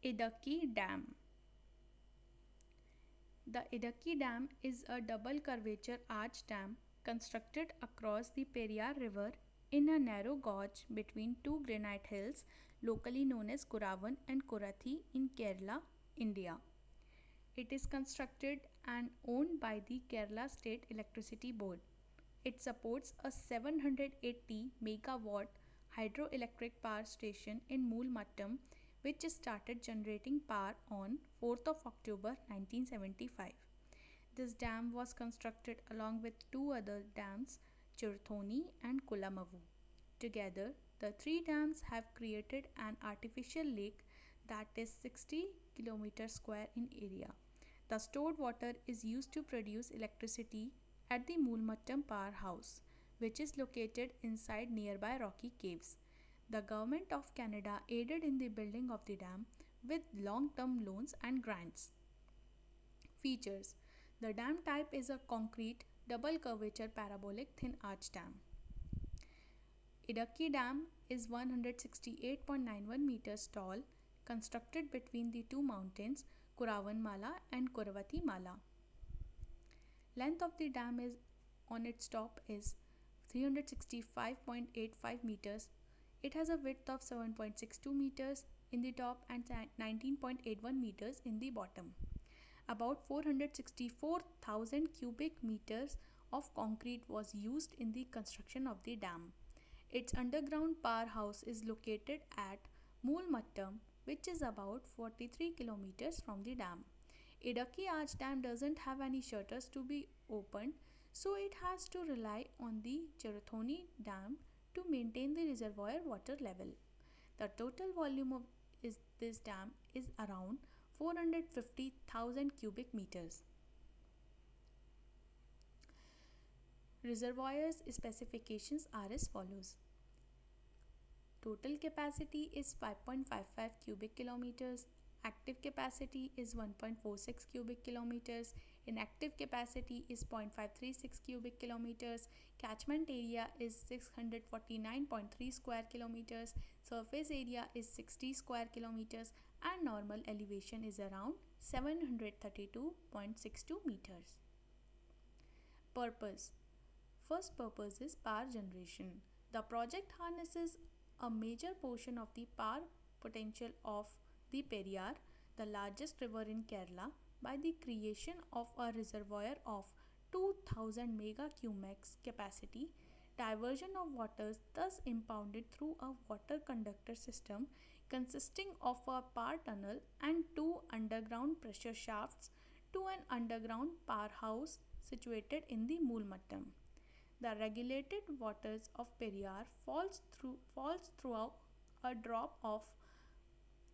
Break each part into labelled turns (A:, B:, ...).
A: Idakki Dam. The Idakki Dam is a double curvature arch dam constructed across the Periyar River in a narrow gorge between two granite hills locally known as Kuravan and Korathi in Kerala, India. It is constructed and owned by the Kerala State Electricity Board. It supports a 780 megawatt hydroelectric power station in Moolmattam, which started generating power on 4th of October 1975. This dam was constructed along with two other dams, Chirthoni and Kulamavu. Together, the three dams have created an artificial lake that is 60 km square in area. The stored water is used to produce electricity at the Moolmattam Powerhouse, which is located inside nearby rocky caves. The Government of Canada aided in the building of the dam with long-term loans and grants. Features: the dam type is a concrete double curvature parabolic thin arch dam. Idakki Dam is 168.91 meters tall, constructed between the two mountains Kuravanmala and Kuravati Mala. Length of the dam is on its top is 365.85 meters. It has a width of 7.62 meters in the top and 19.81 meters in the bottom. About 464,000 cubic meters of concrete was used in the construction of the dam. Its underground powerhouse is located at Moolmattam, which is about 43 kilometers from the dam. Idakki Arch Dam doesn't have any shutters to be opened, so it has to rely on the Chirthoni Dam to maintain the reservoir water level. The total volume of this dam is around 450,000 cubic meters. Reservoirs specifications are as follows. Total capacity is 5.55 cubic kilometers. Active capacity is 1.46 cubic kilometers. Inactive capacity is 0.536 cubic kilometers. Catchment area is 649.3 square kilometers. Surface area is 60 square kilometers and normal elevation is around 732.62 meters. Purpose: first purpose is power generation. The project harnesses a major portion of the power potential of the Periyar, the largest river in Kerala, by the creation of a reservoir of 2000 mega cumex capacity. Diversion of waters thus impounded through a water conductor system consisting of a power tunnel and two underground pressure shafts to an underground powerhouse situated in the Moolmattam. The regulated waters of Periyar falls throughout a drop of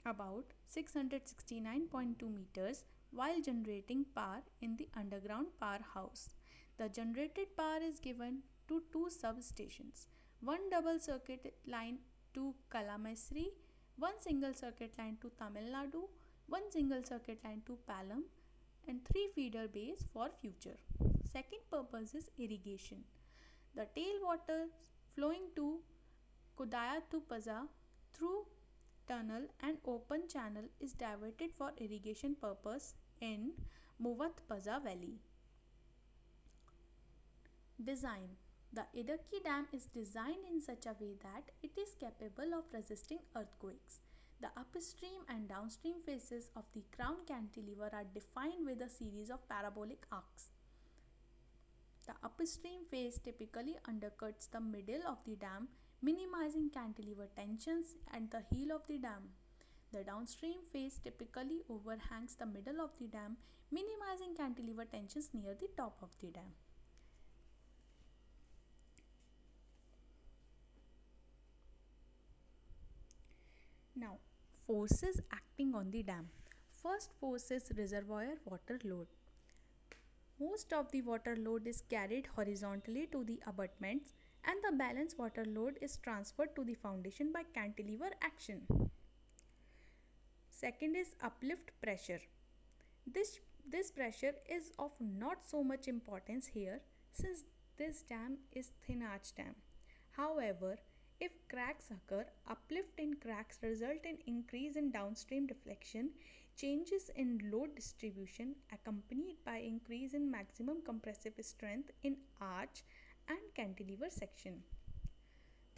A: about 669.2 meters while generating power in the underground powerhouse. The generated power is given to two substations, one double circuit line to Kalamesri, one single circuit line to Tamil Nadu, one single circuit line to Palam, and three feeder bays for future. Second purpose is irrigation. The tailwater flowing to Kudayathupaza through tunnel and open channel is diverted for irrigation purpose in Muvattpaza Valley. Design: the Idakki Dam is designed in such a way that it is capable of resisting earthquakes. The upstream and downstream faces of the crown cantilever are defined with a series of parabolic arcs. The upstream face typically undercuts the middle of the dam, minimizing cantilever tensions at the heel of the dam. The downstream face typically overhangs the middle of the dam, minimizing cantilever tensions near the top of the dam. Now, forces acting on the dam. First force is reservoir water load. Most of the water load is carried horizontally to the abutments and the balance water load is transferred to the foundation by cantilever action. Second is uplift pressure. This pressure is of not so much importance here since this dam is thin arch dam. However, If cracks occur, uplift in cracks result in increase in downstream deflection, changes in load distribution accompanied by increase in maximum compressive strength in arch and cantilever section.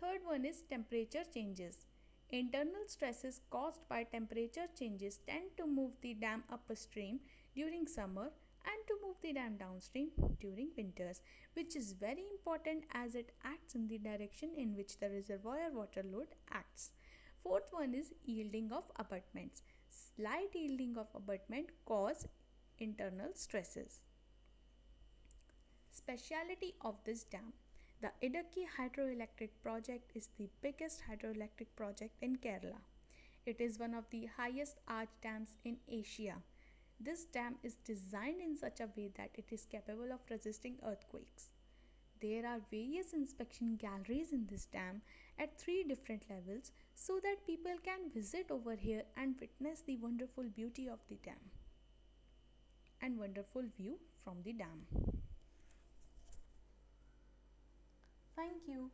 A: Third one is temperature changes. Internal stresses caused by temperature changes tend to move the dam upstream during summer and to move the dam downstream during winters, which is very important as it acts in the direction in which the reservoir water load acts. Fourth one is yielding of abutments. Slight yielding of abutment cause internal stresses. Speciality of this dam. The Idukki hydroelectric project is the biggest hydroelectric project in Kerala. It is one of the highest arch dams in Asia. This dam is designed in such a way that it is capable of resisting earthquakes. There are various inspection galleries in this dam at 3 different levels so that people can visit over here and witness the wonderful beauty of the dam and wonderful view from the dam. Thank you.